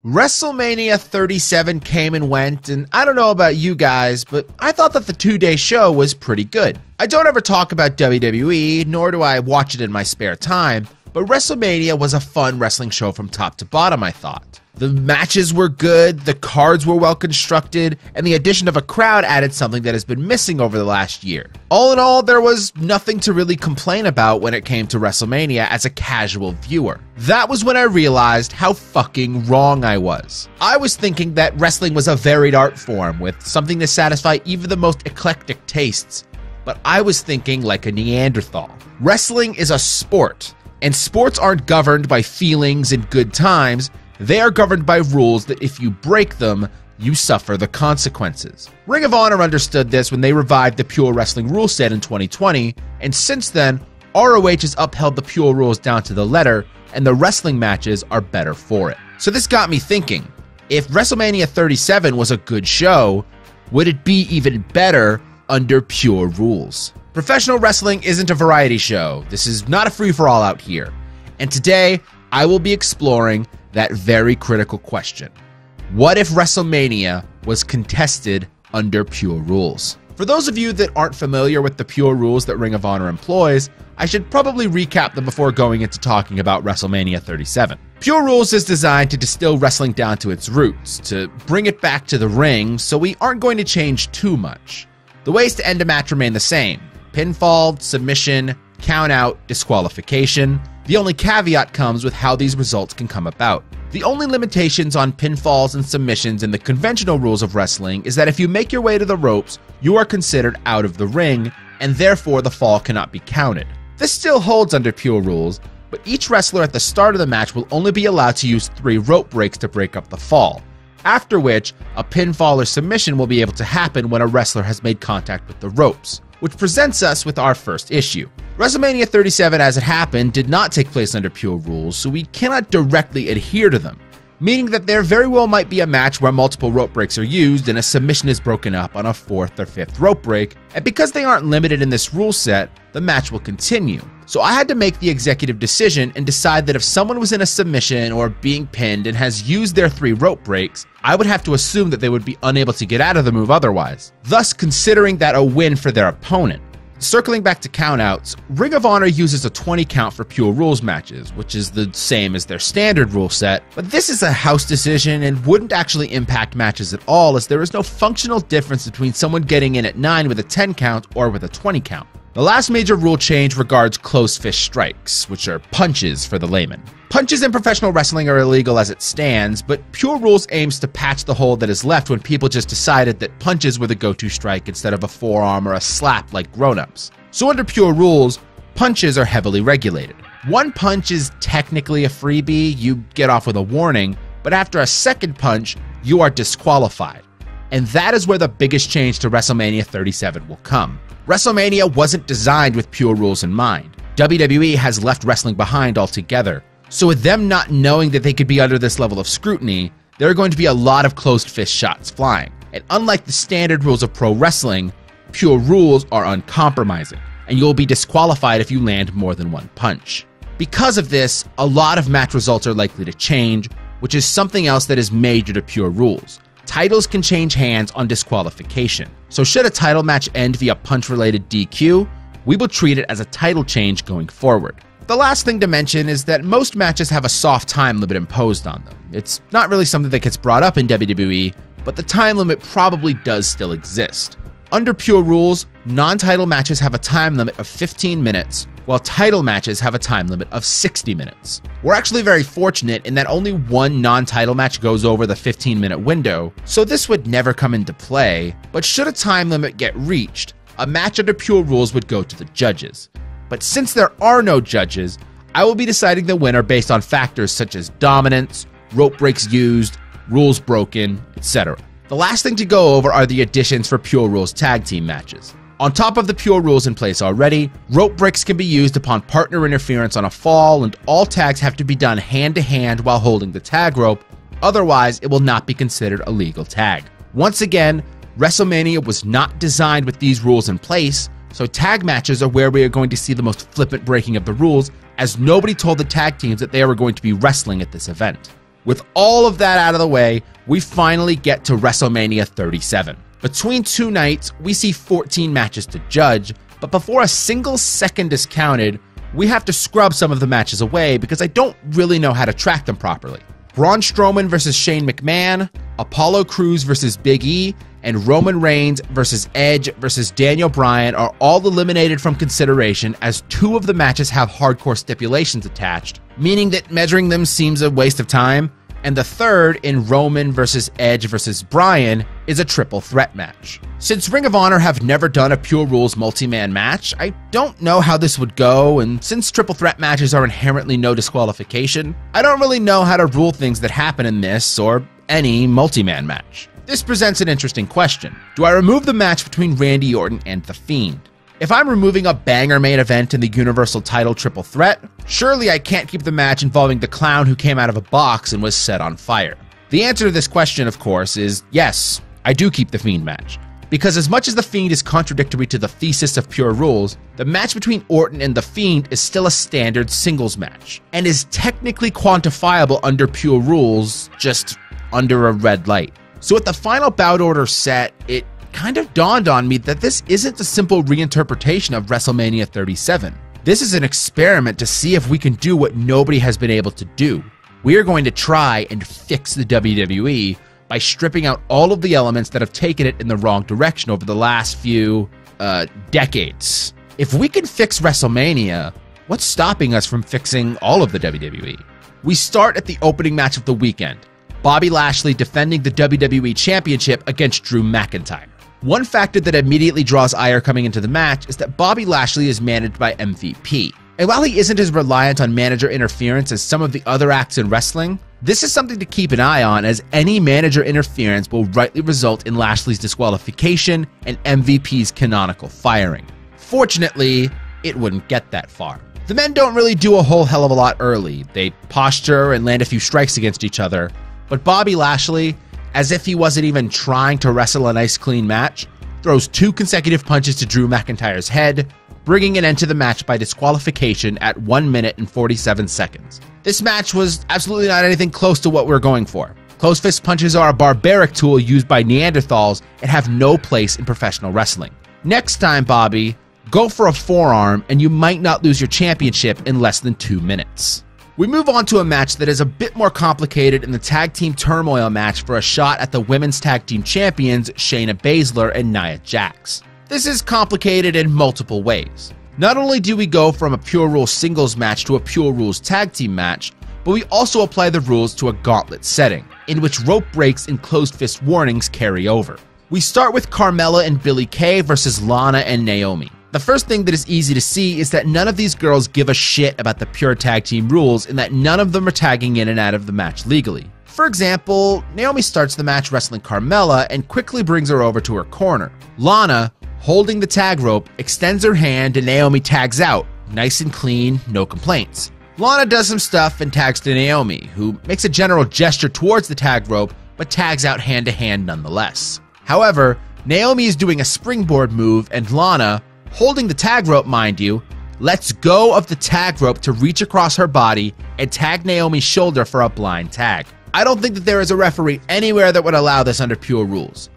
WrestleMania 37 came and went, and I don't know about you guys, but I thought that the two-day show was pretty good. I don't ever talk about WWE, nor do I watch it in my spare time, but WrestleMania was a fun wrestling show from top to bottom, I thought. The matches were good, the cards were well constructed, and the addition of a crowd added something that has been missing over the last year. All in all, there was nothing to really complain about when it came to WrestleMania as a casual viewer. That was when I realized how fucking wrong I was. I was thinking that wrestling was a varied art form with something to satisfy even the most eclectic tastes. But I was thinking like a Neanderthal. Wrestling is a sport, and sports aren't governed by feelings and good times. They are governed by rules that if you break them, you suffer the consequences. Ring of Honor understood this when they revived the Pure Wrestling rule set in 2020, and since then, ROH has upheld the Pure rules down to the letter, and the wrestling matches are better for it. So this got me thinking, if WrestleMania 37 was a good show, would it be even better under Pure rules? Professional wrestling isn't a variety show. This is not a free-for-all out here. And today, I will be exploring that very critical question. What if WrestleMania was contested under Pure rules? For those of you that aren't familiar with the Pure rules that Ring of Honor employs, I should probably recap them before going into talking about WrestleMania 37. Pure rules is designed to distill wrestling down to its roots, to bring it back to the ring, so we aren't going to change too much. The ways to end a match remain the same: pinfall, submission, count out, disqualification. The only caveat comes with how these results can come about. The only limitations on pinfalls and submissions in the conventional rules of wrestling is that if you make your way to the ropes, you are considered out of the ring, and therefore the fall cannot be counted. This still holds under Pure rules, but each wrestler at the start of the match will only be allowed to use 3 rope breaks to break up the fall, after which a pinfall or submission will be able to happen when a wrestler has made contact with the ropes. Which presents us with our first issue. WrestleMania 37 as it happened did not take place under Pure rules, so we cannot directly adhere to them, meaning that there very well might be a match where multiple rope breaks are used and a submission is broken up on a 4th or 5th rope break, and because they aren't limited in this rule set, the match will continue. So I had to make the executive decision and decide that if someone was in a submission or being pinned and has used their 3 rope breaks, I would have to assume that they would be unable to get out of the move otherwise, thus considering that a win for their opponent. Circling back to countouts, Ring of Honor uses a 20 count for Pure rules matches, which is the same as their standard rule set, but this is a house decision and wouldn't actually impact matches at all, as there is no functional difference between someone getting in at 9 with a 10 count or with a 20 count. The last major rule change regards closed fist strikes, which are punches for the layman. Punches in professional wrestling are illegal as it stands, but Pure rules aims to patch the hole that is left when people just decided that punches were the go-to strike instead of a forearm or a slap like grown-ups. So under Pure rules, punches are heavily regulated. One punch is technically a freebie, you get off with a warning, but after a second punch, you are disqualified. And that is where the biggest change to WrestleMania 37 will come. WrestleMania wasn't designed with Pure rules in mind. WWE has left wrestling behind altogether. So with them not knowing that they could be under this level of scrutiny, there are going to be a lot of closed fist shots flying. And unlike the standard rules of pro wrestling, Pure rules are uncompromising, and you'll be disqualified if you land more than one punch. Because of this, a lot of match results are likely to change, which is something else that is major to Pure rules. Titles can change hands on disqualification. So should a title match end via punch-related DQ, we will treat it as a title change going forward. The last thing to mention is that most matches have a soft time limit imposed on them. It's not really something that gets brought up in WWE, but the time limit probably does still exist. Under Pure rules, non-title matches have a time limit of 15 minutes, while title matches have a time limit of 60 minutes. We're actually very fortunate in that only one non-title match goes over the 15-minute window, so this would never come into play, but should a time limit get reached, a match under Pure rules would go to the judges. But since there are no judges, I will be deciding the winner based on factors such as dominance, rope breaks used, rules broken, etc. The last thing to go over are the additions for Pure rules tag team matches. On top of the Pure rules in place already, rope breaks can be used upon partner interference on a fall, and all tags have to be done hand-to-hand while holding the tag rope, otherwise it will not be considered a legal tag. Once again, WrestleMania was not designed with these rules in place, so tag matches are where we are going to see the most flippant breaking of the rules, as nobody told the tag teams that they were going to be wrestling at this event. With all of that out of the way, we finally get to WrestleMania 37. Between two nights, we see 14 matches to judge, but before a single second is counted, we have to scrub some of the matches away because I don't really know how to track them properly. Braun Strowman versus Shane McMahon, Apollo Crews versus Big E, and Roman Reigns versus Edge versus Daniel Bryan are all eliminated from consideration as two of the matches have hardcore stipulations attached, meaning that measuring them seems a waste of time, and the third, in Roman versus Edge versus Bryan, is a triple threat match. Since Ring of Honor have never done a Pure Rules multi-man match, I don't know how this would go, and since triple threat matches are inherently no disqualification, I don't really know how to rule things that happen in this or any multi-man match. This presents an interesting question. Do I remove the match between Randy Orton and The Fiend? If I'm removing a banger main event in the Universal title triple threat, surely I can't keep the match involving the clown who came out of a box and was set on fire. The answer to this question, of course, is yes, I do keep the Fiend match. Because as much as The Fiend is contradictory to the thesis of Pure Rules, the match between Orton and The Fiend is still a standard singles match, and is technically quantifiable under Pure Rules, just under a red light. So with the final bout order set, it kind of dawned on me that this isn't a simple reinterpretation of WrestleMania 37. This is an experiment to see if we can do what nobody has been able to do. We are going to try and fix the WWE by stripping out all of the elements that have taken it in the wrong direction over the last few decades. If we can fix WrestleMania, what's stopping us from fixing all of the WWE? We start at the opening match of the weekend, Bobby Lashley defending the WWE Championship against Drew McIntyre. One factor that immediately draws ire coming into the match is that Bobby Lashley is managed by MVP. And while he isn't as reliant on manager interference as some of the other acts in wrestling, this is something to keep an eye on, as any manager interference will rightly result in Lashley's disqualification and MVP's canonical firing. Fortunately, it wouldn't get that far. The men don't really do a whole hell of a lot early. They posture and land a few strikes against each other, but Bobby Lashley, as if he wasn't even trying to wrestle a nice clean match, throws 2 consecutive punches to Drew McIntyre's head, bringing an end to the match by disqualification at 1 minute and 47 seconds. This match was absolutely not anything close to what we're going for. Closed fist punches are a barbaric tool used by Neanderthals and have no place in professional wrestling. Next time, Bobby, go for a forearm and you might not lose your championship in less than 2 minutes. We move on to a match that is a bit more complicated in the Tag Team Turmoil match for a shot at the Women's Tag Team Champions Shayna Baszler and Nia Jax. This is complicated in multiple ways. Not only do we go from a Pure Rules singles match to a Pure Rules tag team match, but we also apply the rules to a gauntlet setting, in which rope breaks and closed fist warnings carry over. We start with Carmella and Billie Kay versus Lana and Naomi. The first thing that is easy to see is that none of these girls give a shit about the pure tag team rules, and that none of them are tagging in and out of the match legally. For example, Naomi starts the match wrestling Carmella and quickly brings her over to her corner. Lana, holding the tag rope, extends her hand and Naomi tags out. Nice and clean, no complaints. Lana does some stuff and tags to Naomi, who makes a general gesture towards the tag rope, but tags out hand to hand nonetheless. However, Naomi is doing a springboard move and Lana, holding the tag rope mind you, lets go of the tag rope to reach across her body and tag Naomi's shoulder for a blind tag. I don't think that there is a referee anywhere that would allow this under Pure Rules.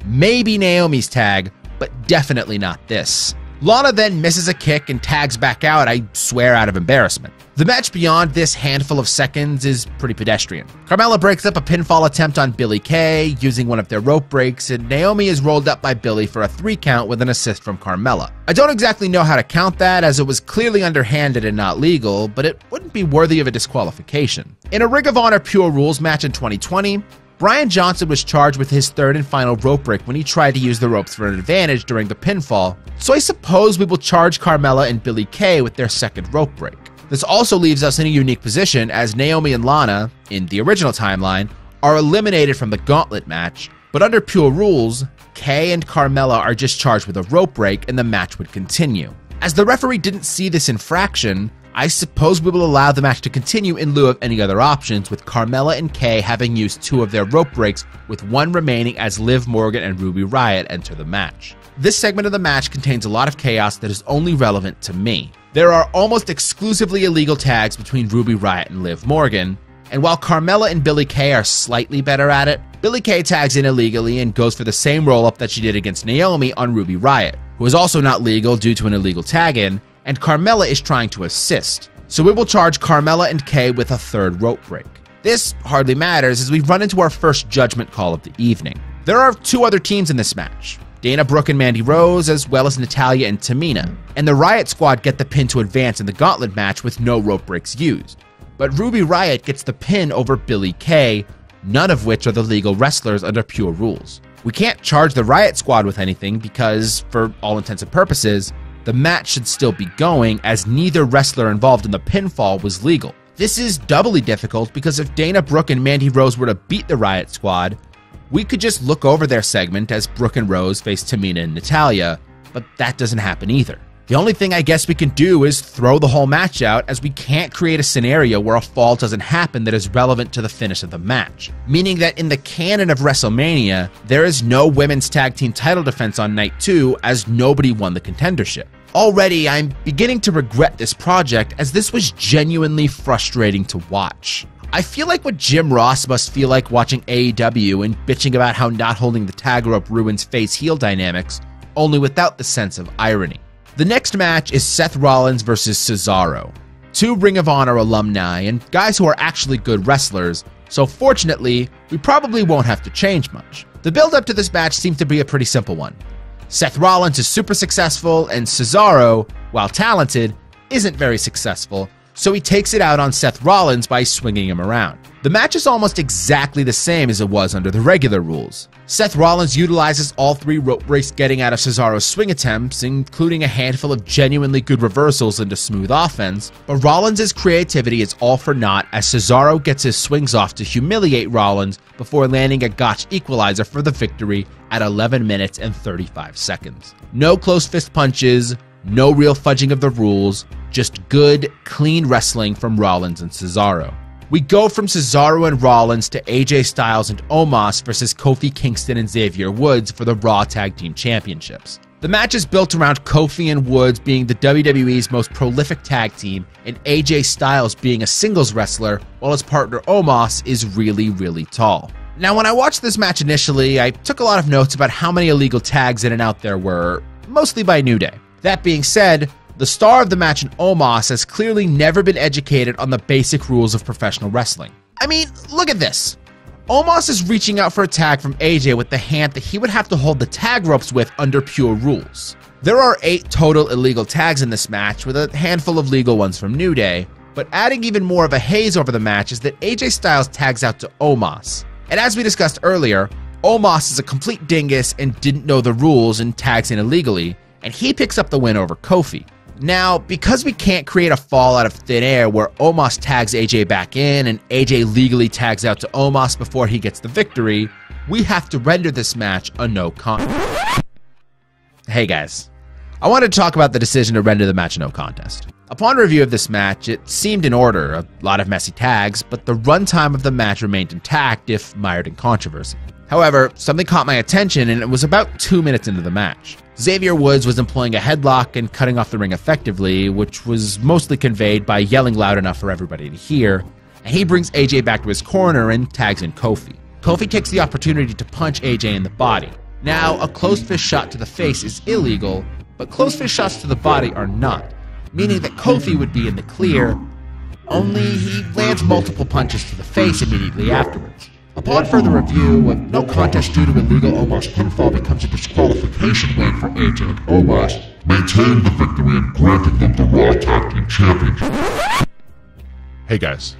Maybe Naomi's tag, but definitely not this. Lana then misses a kick and tags back out, I swear, out of embarrassment. The match beyond this handful of seconds is pretty pedestrian. Carmella breaks up a pinfall attempt on Billie Kay using one of their rope breaks, and Naomi is rolled up by Billie for a 3 count with an assist from Carmella. I don't exactly know how to count that, as it was clearly underhanded and not legal, but it wouldn't be worthy of a disqualification. In a Ring of Honor Pure Rules match in 2020, Brian Johnson was charged with his 3rd and final rope break when he tried to use the ropes for an advantage during the pinfall, so I suppose we will charge Carmella and Billie Kay with their 2nd rope break. This also leaves us in a unique position, as Naomi and Lana, in the original timeline, are eliminated from the gauntlet match, but under Pure Rules, Kay and Carmella are just charged with a rope break and the match would continue. As the referee didn't see this infraction, I suppose we will allow the match to continue in lieu of any other options, with Carmella and Kay having used 2 of their rope breaks, with 1 remaining as Liv Morgan and Ruby Riott enter the match. This segment of the match contains a lot of chaos that is only relevant to me. There are almost exclusively illegal tags between Ruby Riott and Liv Morgan, And while Carmella and Billie Kay are slightly better at it, Billie Kay tags in illegally and goes for the same roll-up that she did against Naomi on Ruby Riott, who is also not legal due to an illegal tag-in, and Carmella is trying to assist. So we will charge Carmella and Kay with a third rope break. This hardly matters as we run into our first judgment call of the evening. There are two other teams in this match, Dana Brooke and Mandy Rose, as well as Natalya and Tamina, and the Riott Squad get the pin to advance in the gauntlet match with no rope breaks used. But Ruby Riott gets the pin over Billie Kay, none of which are the legal wrestlers under pure rules. We can't charge the Riott Squad with anything because, for all intents and purposes, the match should still be going as neither wrestler involved in the pinfall was legal. This is doubly difficult because if Dana Brooke and Mandy Rose were to beat the Riott Squad, we could just look over their segment as Brooke and Rose face Tamina and Natalya, but that doesn't happen either. The only thing I guess we can do is throw the whole match out, as we can't create a scenario where a fall doesn't happen that is relevant to the finish of the match. Meaning that in the canon of WrestleMania, there is no women's tag team title defense on night 2 as nobody won the contendership. Already, I'm beginning to regret this project as this was genuinely frustrating to watch. I feel like what Jim Ross must feel like watching AEW and bitching about how not holding the tag rope ruins face-heel dynamics, only without the sense of irony. The next match is Seth Rollins versus Cesaro, two Ring of Honor alumni and guys who are actually good wrestlers, so fortunately, we probably won't have to change much. The build-up to this match seems to be a pretty simple one. Seth Rollins is super successful, and Cesaro, while talented, isn't very successful, so he takes it out on Seth Rollins by swinging him around. The match is almost exactly the same as it was under the regular rules. Seth Rollins utilizes all 3 rope breaks getting out of Cesaro's swing attempts, including a handful of genuinely good reversals into smooth offense, but Rollins' creativity is all for naught as Cesaro gets his swings off to humiliate Rollins before landing a gotch equalizer for the victory at 11 minutes and 35 seconds. No close fist punches, no real fudging of the rules, just good, clean wrestling from Rollins and Cesaro. We go from Cesaro and Rollins to AJ Styles and Omos versus Kofi Kingston and Xavier Woods for the Raw Tag Team Championships. The match is built around Kofi and Woods being the WWE's most prolific tag team and AJ Styles being a singles wrestler while his partner Omos is really, really tall. Now, when I watched this match initially, I took a lot of notes about how many illegal tags in and out there were, mostly by New Day. That being said, the star of the match in Omos has clearly never been educated on the basic rules of professional wrestling. I mean, look at this. Omos is reaching out for a tag from AJ with the hand that he would have to hold the tag ropes with under pure rules. There are 8 total illegal tags in this match, with a handful of legal ones from New Day, but adding even more of a haze over the match is that AJ Styles tags out to Omos. And as we discussed earlier, Omos is a complete dingus and didn't know the rules and tags in illegally, and he picks up the win over Kofi. Now, because we can't create a fall out of thin air where Omos tags AJ back in and AJ legally tags out to Omos before he gets the victory, we have to render this match a no contest. Hey guys, I wanted to talk about the decision to render the match a no contest. Upon review of this match, it seemed in order, a lot of messy tags, but the runtime of the match remained intact if mired in controversy. However, something caught my attention and it was about 2 minutes into the match. Xavier Woods was employing a headlock and cutting off the ring effectively, which was mostly conveyed by yelling loud enough for everybody to hear, and he brings AJ back to his corner and tags in Kofi. Kofi takes the opportunity to punch AJ in the body. Now, a closed fist shot to the face is illegal, but closed fist shots to the body are not, meaning that Kofi would be in the clear, only he lands multiple punches to the face immediately afterwards. Upon further review, a no contest due to illegal Omos pinfall becomes a disqualification win for AJ and Omos, maintaining the victory and granting them the Raw Tag Team Championship. Hey guys,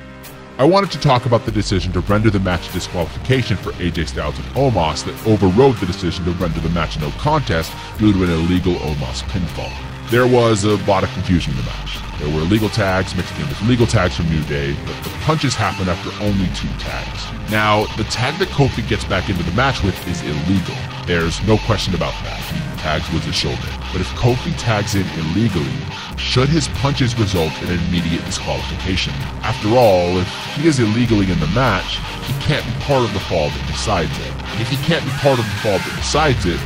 I wanted to talk about the decision to render the match a disqualification for AJ Styles and Omos that overrode the decision to render the match a no contest due to an illegal Omos pinfall. There was a lot of confusion in the match. There were illegal tags mixed in with legal tags from New Day, but the punches happened after only 2 tags. Now, the tag that Kofi gets back into the match with is illegal. There's no question about that. He tags with his shoulder. But if Kofi tags in illegally, should his punches result in an immediate disqualification? After all, if he is illegally in the match, he can't be part of the fall that decides it. And if he can't be part of the fall that decides it,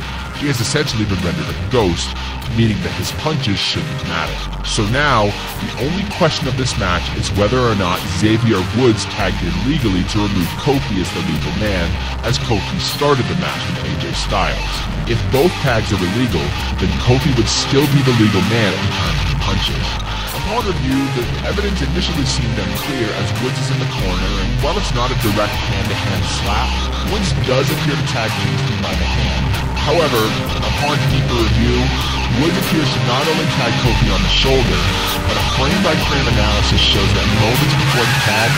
he has essentially been rendered a ghost, meaning that his punches shouldn't matter. So now, the only question of this match is whether or not Xavier Woods tagged in legally to remove Kofi as the legal man, as Kofi started the match with AJ Styles. If both tags are illegal, then Kofi would still be the legal man at the time of the punches. Upon review, the evidence initially seemed unclear as Woods is in the corner, and while it's not a direct hand-to-hand slap, Woods does appear to tag Kingston by the hand. However, upon deeper review, Woods appears to not only tag Kofi on the shoulder, but a frame-by-frame analysis shows that moments before the tag,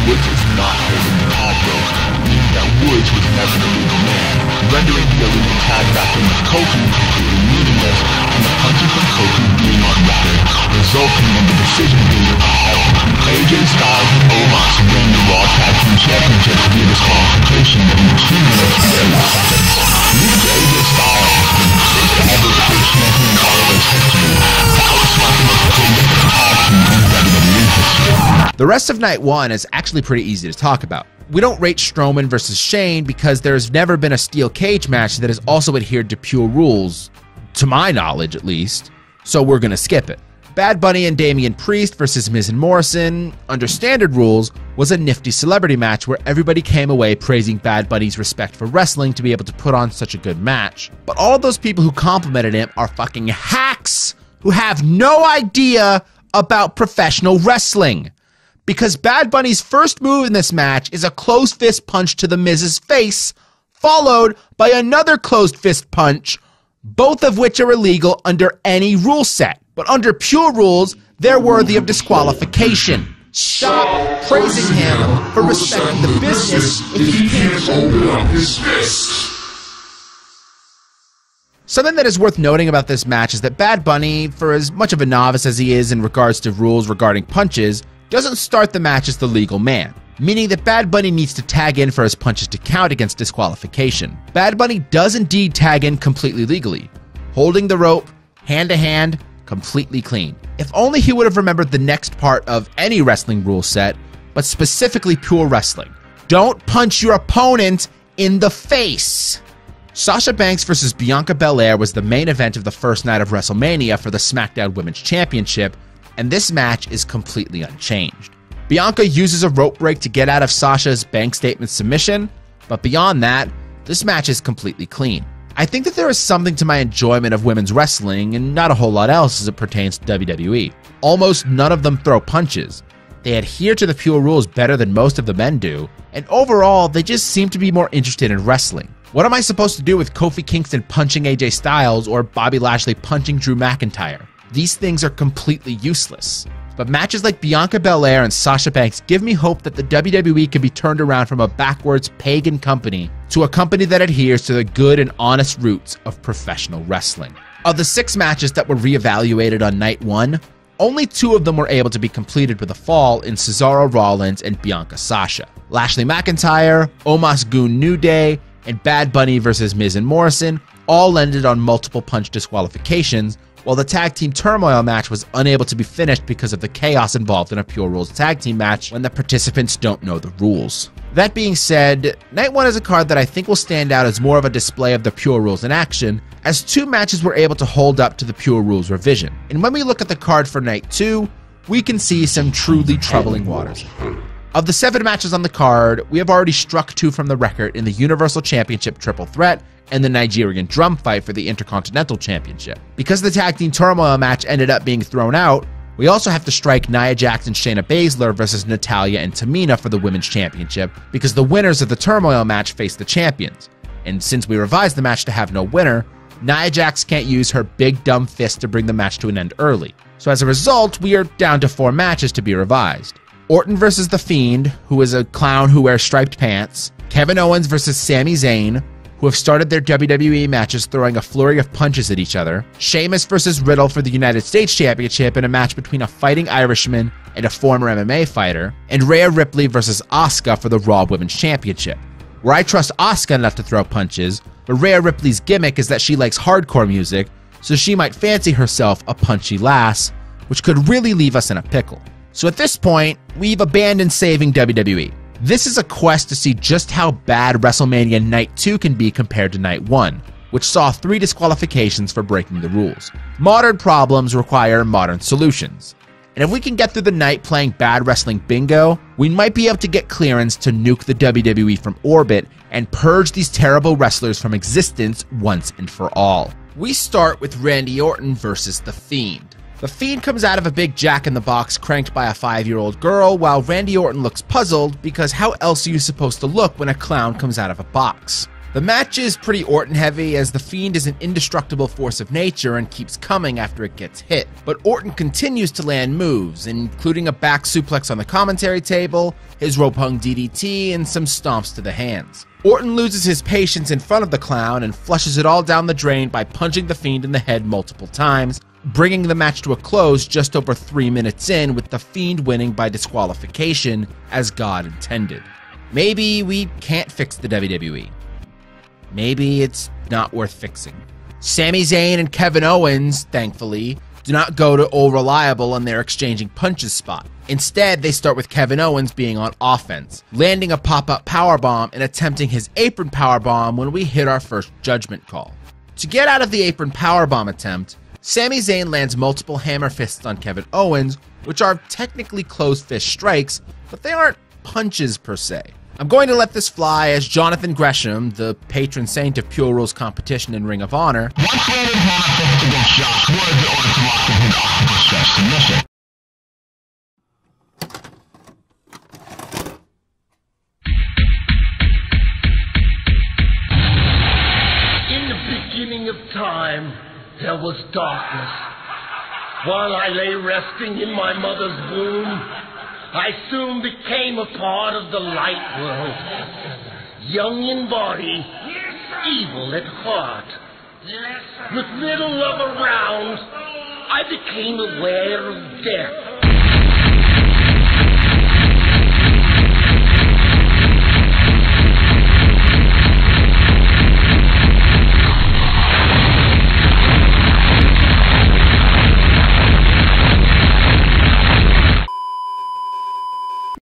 Woods is not holding the tag rope, meaning that Woods was never the legal man, rendering the illegal tag back in with Kofi completely meaningless, and the punches from Kofi being on record, resulting in the decision being upheld. AJ Styles and Omos win the Raw Tag Team Championships via disqualification in 2 minutes and 30 seconds. This is AJ Styles, the first ever face champion in ROH history, outsmarting the biggest tag team in WWE history. The rest of night 1 is actually pretty easy to talk about. We don't rate Strowman versus Shane because there's never been a steel cage match that has also adhered to pure rules, to my knowledge at least, so we're gonna skip it. Bad Bunny and Damian Priest versus Miz and Morrison, under standard rules, was a nifty celebrity match where everybody came away praising Bad Bunny's respect for wrestling to be able to put on such a good match. But all of those people who complimented him are fucking hacks who have no idea about professional wrestling. Because Bad Bunny's first move in this match is a closed fist punch to the Miz's face, followed by another closed fist punch, both of which are illegal under any rule set. But under pure rules, they're worthy of disqualification. Stop praising him for respecting the business if he can't open up his fist. Something that is worth noting about this match is that Bad Bunny, for as much of a novice as he is in regards to rules regarding punches, doesn't start the match as the legal man, meaning that Bad Bunny needs to tag in for his punches to count against disqualification. Bad Bunny does indeed tag in completely legally, holding the rope, hand to hand, completely clean. If only he would have remembered the next part of any wrestling rule set, but specifically pure wrestling. Don't punch your opponent in the face. Sasha Banks versus Bianca Belair was the main event of the first night of WrestleMania for the SmackDown Women's Championship, and this match is completely unchanged. Bianca uses a rope break to get out of Sasha's bank statement submission, but beyond that, this match is completely clean. I think that there is something to my enjoyment of women's wrestling and not a whole lot else as it pertains to WWE. Almost none of them throw punches. They adhere to the pure rules better than most of the men do, and overall, they just seem to be more interested in wrestling. What am I supposed to do with Kofi Kingston punching AJ Styles or Bobby Lashley punching Drew McIntyre? These things are completely useless. But matches like Bianca Belair and Sasha Banks give me hope that the WWE can be turned around from a backwards pagan company to a company that adheres to the good and honest roots of professional wrestling. Of the 6 matches that were reevaluated on night 1, only 2 of them were able to be completed with a fall in Cesaro Rollins and Bianca Sasha. Lashley McIntyre, Omos Goon New Day, and Bad Bunny versus Miz and Morrison all ended on multiple punch disqualifications, while the Tag Team Turmoil match was unable to be finished because of the chaos involved in a Pure Rules tag team match when the participants don't know the rules. That being said, Night 1 is a card that I think will stand out as more of a display of the Pure Rules in action, as 2 matches were able to hold up to the Pure Rules revision. And when we look at the card for Night 2, we can see some truly troubling waters. Of the 7 matches on the card, we have already struck 2 from the record in the Universal Championship Triple Threat and the Nigerian Drum Fight for the Intercontinental Championship. Because the Tag Team Turmoil match ended up being thrown out, we also have to strike Nia Jax and Shayna Baszler versus Natalya and Tamina for the Women's Championship, because the winners of the Turmoil match face the champions. And since we revised the match to have no winner, Nia Jax can't use her big dumb fist to bring the match to an end early. So as a result, we are down to 4 matches to be revised. Orton versus The Fiend, who is a clown who wears striped pants. Kevin Owens versus Sami Zayn, who have started their WWE matches throwing a flurry of punches at each other. Sheamus versus Riddle for the United States Championship in a match between a fighting Irishman and a former MMA fighter. And Rhea Ripley versus Asuka for the Raw Women's Championship, where I trust Asuka enough to throw punches, but Rhea Ripley's gimmick is that she likes hardcore music, so she might fancy herself a punchy lass, which could really leave us in a pickle. So at this point, we've abandoned saving WWE. This is a quest to see just how bad WrestleMania Night 2 can be compared to Night 1, which saw 3 disqualifications for breaking the rules. Modern problems require modern solutions. And if we can get through the night playing bad wrestling bingo, we might be able to get clearance to nuke the WWE from orbit and purge these terrible wrestlers from existence once and for all. We start with Randy Orton versus The Fiend. The Fiend comes out of a big jack-in-the-box cranked by a 5-year-old girl, while Randy Orton looks puzzled because how else are you supposed to look when a clown comes out of a box? The match is pretty Orton heavy, as The Fiend is an indestructible force of nature and keeps coming after it gets hit. But Orton continues to land moves, including a back suplex on the commentary table, his rope hung DDT, and some stomps to the hands. Orton loses his patience in front of the clown and flushes it all down the drain by punching The Fiend in the head multiple times, bringing the match to a close just over 3 minutes in, with The Fiend winning by disqualification as God intended. Maybe we can't fix the WWE. Maybe it's not worth fixing. Sami Zayn and Kevin Owens, thankfully, do not go to All Reliable on their exchanging punches spot. Instead, they start with Kevin Owens being on offense, landing a pop-up powerbomb and attempting his apron powerbomb when we hit our first judgment call. To get out of the apron powerbomb attempt, Sami Zayn lands multiple hammer fists on Kevin Owens, which are technically closed fist strikes, but they aren't punches per se. I'm going to let this fly as Jonathan Gresham, the patron saint of Pure Rules competition in Ring of Honor, once landed hammer fist against Josh Woods in order to lock him into octopus stretch submission. In the beginning of time, there was darkness. While I lay resting in my mother's womb, I soon became a part of the light world. Young in body, evil at heart. With little love around, I became aware of death.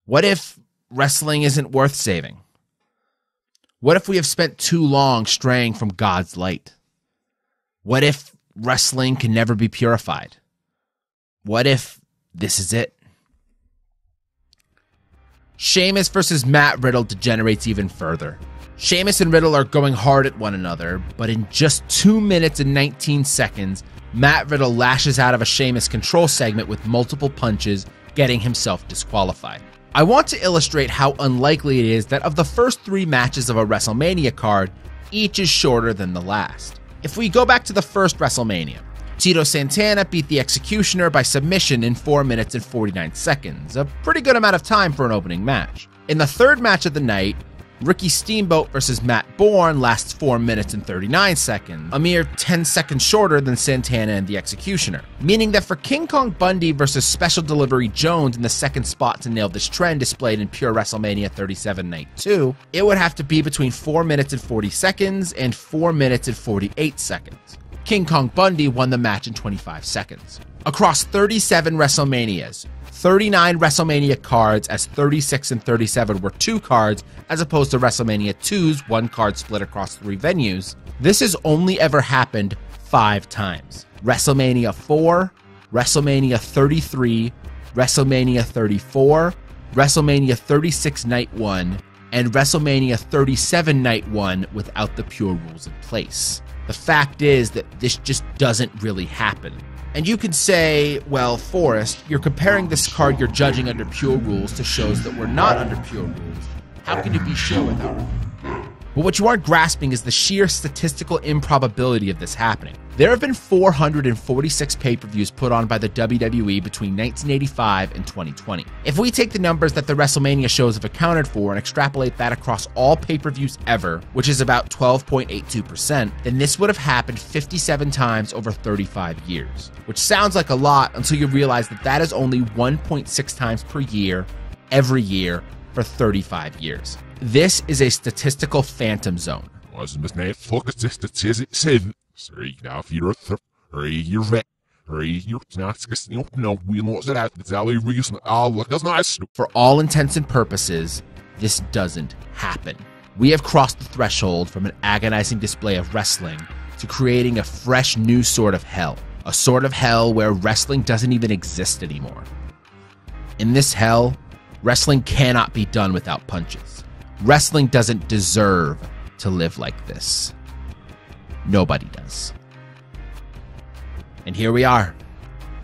What if wrestling isn't worth saving? What if we have spent too long straying from God's light? What if wrestling can never be purified? What if this is it? Sheamus versus Matt Riddle degenerates even further. Sheamus and Riddle are going hard at one another, but in just 2 minutes and 19 seconds, Matt Riddle lashes out of a Sheamus control segment with multiple punches, getting himself disqualified. I want to illustrate how unlikely it is that of the first 3 matches of a WrestleMania card, each is shorter than the last. If we go back to the first WrestleMania, Tito Santana beat the Executioner by submission in 4 minutes and 49 seconds, a pretty good amount of time for an opening match. In the third match of the night, Ricky Steamboat versus Matt Bourne lasts 4 minutes and 39 seconds, a mere 10 seconds shorter than Santana and the Executioner. Meaning that for King Kong Bundy versus Special Delivery Jones in the second spot to nail this trend displayed in Pure WrestleMania 37 Night 2, it would have to be between 4 minutes and 40 seconds and 4 minutes and 48 seconds. King Kong Bundy won the match in 25 seconds. Across 37 WrestleManias, 39 WrestleMania cards, as 36 and 37 were 2 cards, as opposed to WrestleMania 2's 1 card split across 3 venues, this has only ever happened 5 times. WrestleMania 4, WrestleMania 33, WrestleMania 34, WrestleMania 36 Night 1, and WrestleMania 37 Night 1 without the Pure Rules in place. The fact is that this just doesn't really happen. And you can say, well, Forrest, you're comparing this card you're judging under Pure Rules to shows that were not under Pure Rules. How can you be sure without it? But what you aren't grasping is the sheer statistical improbability of this happening. There have been 446 pay-per-views put on by the WWE between 1985 and 2020. If we take the numbers that the WrestleMania shows have accounted for and extrapolate that across all pay-per-views ever, which is about 12.82%, then this would have happened 57 times over 35 years. Which sounds like a lot until you realize that that is only 1.6 times per year, every year, for 35 years. This is a statistical phantom zone. For all intents and purposes, this doesn't happen. We have crossed the threshold from an agonizing display of wrestling to creating a fresh new sort of hell. A sort of hell where wrestling doesn't even exist anymore. In this hell, wrestling cannot be done without punches. Wrestling doesn't deserve to live like this. Nobody does. And here we are.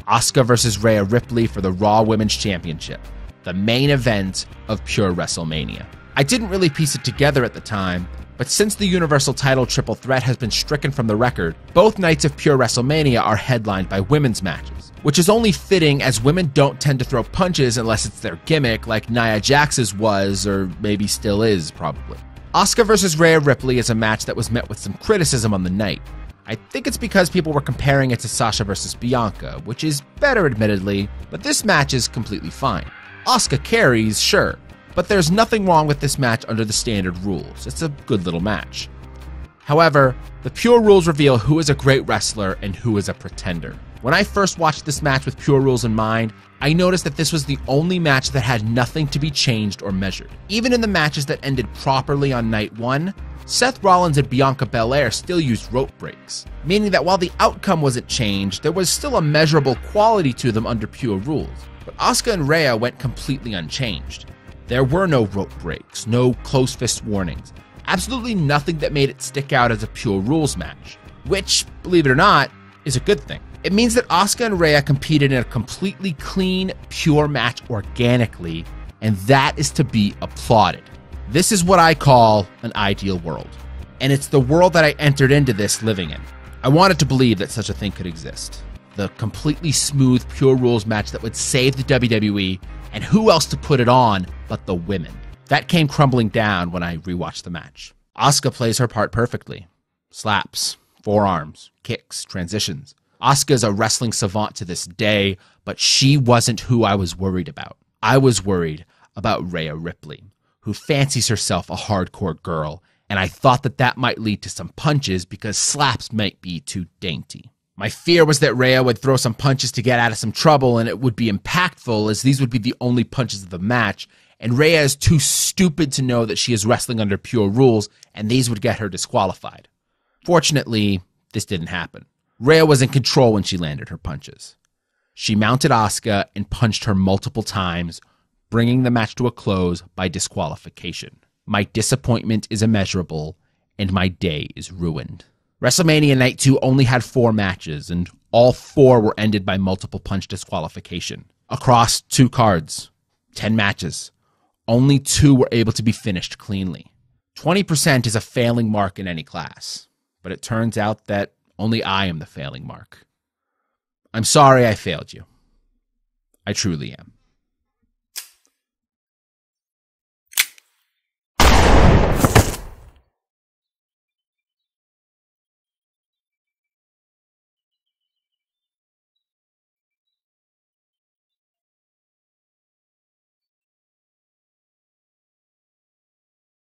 Asuka versus Rhea Ripley for the Raw Women's Championship. The main event of pure Wrestlemania. I didn't really piece it together at the time, but since the Universal title triple threat has been stricken from the record, both nights of pure Wrestlemania are headlined by women's matches, which is only fitting as women don't tend to throw punches unless it's their gimmick like Nia Jax's was, or maybe still is, probably. Asuka versus Rhea Ripley is a match that was met with some criticism on the night. I think it's because people were comparing it to Sasha versus Bianca, which is better admittedly, but this match is completely fine. Asuka carries, sure, but there's nothing wrong with this match under the standard rules. It's a good little match. However, the pure rules reveal who is a great wrestler and who is a pretender. When I first watched this match with pure rules in mind, I noticed that this was the only match that had nothing to be changed or measured. Even in the matches that ended properly on night one, Seth Rollins and Bianca Belair still used rope breaks, meaning that while the outcome wasn't changed, there was still a measurable quality to them under pure rules. But Asuka and Rhea went completely unchanged. There were no rope breaks, no close fist warnings, absolutely nothing that made it stick out as a pure rules match, which, believe it or not, is a good thing. It means that Asuka and Rhea competed in a completely clean, pure match organically, and that is to be applauded. This is what I call an ideal world, and it's the world that I entered into this living in. I wanted to believe that such a thing could exist. The completely smooth, pure rules match that would save the WWE, and who else to put it on but the women. That came crumbling down when I rewatched the match. Asuka plays her part perfectly. Slaps, forearms, kicks, transitions. Asuka's a wrestling savant to this day, but she wasn't who I was worried about. I was worried about Rhea Ripley, who fancies herself a hardcore girl, and I thought that that might lead to some punches because slaps might be too dainty. My fear was that Rhea would throw some punches to get out of some trouble and it would be impactful as these would be the only punches of the match, and Rhea is too stupid to know that she is wrestling under pure rules and these would get her disqualified. Fortunately, this didn't happen. Rhea was in control when she landed her punches. She mounted Asuka and punched her multiple times, bringing the match to a close by disqualification. My disappointment is immeasurable, and my day is ruined. WrestleMania Night 2 only had 4 matches, and all 4 were ended by multiple punch disqualification. Across 2 cards, 10 matches, only 2 were able to be finished cleanly. 20% is a failing mark in any class, but it turns out that only I am the failing mark. I'm sorry I failed you. I truly am.